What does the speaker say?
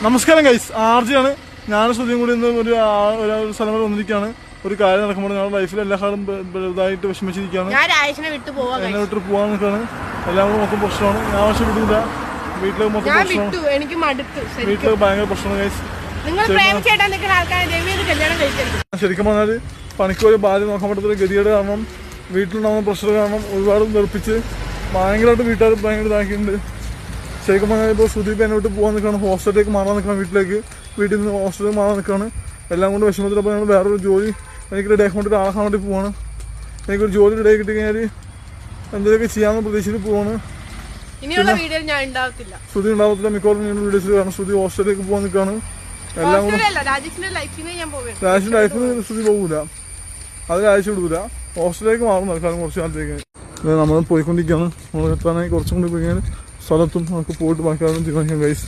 നമസ്കാരം ഗൈസ്, ആർജിയാണ്. ഞാനും ശ്രുതിയും കൂടി ഇന്ന് ഒരു സ്ഥലം വരെ വന്നിരിക്കുകയാണ്. ഒരു കാര്യം നടക്കുമ്പോൾ ഞങ്ങളുടെ ലൈഫിൽ എല്ലാ കാലം ഇതായിട്ട് വിഷമിച്ചിരിക്കുകയാണ്. എന്നെ വിട്ട് പോകാൻ നിൽക്കുകയാണ്. എല്ലാം കൂടെ മൊത്തം പ്രശ്നമാണ്. ഞാൻ പക്ഷെ വിടില്ല. വീട്ടിലേക്ക് മൊത്തം പ്രശ്നമാണ്. വീട്ടിലേക്ക് ഭയങ്കര പ്രശ്നമാണ് ഗൈസ്. ശരിക്കും പറഞ്ഞാൽ പണിക്കൊരു ഭാര്യ നോക്കാൻ പറ്റത്തൊരു ഗതികേട് കാരണം, വീട്ടിലുണ്ടാകുന്ന പ്രഷർ കാരണം ഒരുപാട് വെറുപ്പിച്ച് ഭയങ്കരമായിട്ട് വീട്ടുകാർ ഭയങ്കര ഇതാക്കിയിട്ടുണ്ട്. ശരിക്കും പറഞ്ഞാൽ ഇപ്പോൾ സുദീപ് എന്നെ വിട്ട് പോകാൻ നിൽക്കുകയാണ്. ഹോസ്റ്റലിലേക്ക് മാറാൻ നിൽക്കണം. വീട്ടിൽ നിന്ന് ഹോസ്റ്റലിലേക്ക് മാറാൻ നിൽക്കുകയാണ്. എല്ലാം കൊണ്ട് വിഷമത്തിലപ്പോൾ ഞങ്ങൾ വേറൊരു ജോലി എനിക്ക് റെഡി ആക്കാൻ വേണ്ടി ആളാക്കാൻ വേണ്ടി പോവാണ്. എനിക്കൊരു ജോലി റെഡി ആക്കി കിട്ടിക്കഴിഞ്ഞാൽ എന്തെങ്കിലുമൊക്കെ ചെയ്യാമെന്ന് പ്രതീക്ഷയിൽ പോവാണ്. ശ്രുതി ഉണ്ടാവത്തില്ല മിക്കവാറും ഞാൻ വീഡിയോസിൽ. കാരണം ശ്രുതി ഹോസ്റ്റലിലേക്ക് പോകാൻ നിൽക്കുകയാണ്. എല്ലാം കൂടെ രാജേഷിന്റെ ലൈഫിൽ ശ്രുതി പോകൂല, അത് രാജേഷ് വിടൂല. ഹോസ്റ്റലിലേക്ക് മാറും നിൽക്കാനും കുറച്ച് കാലത്തേക്ക്. നമ്മൾ പോയിക്കൊണ്ടിരിക്കുകയാണ്. നമ്മൾ എത്താനായി കുറച്ചും കൂടി പോയി സ്ഥലത്തും നമുക്ക് പോയിട്ട് ബാക്കി തീരുമാനിക്കാം ഗൈസ്.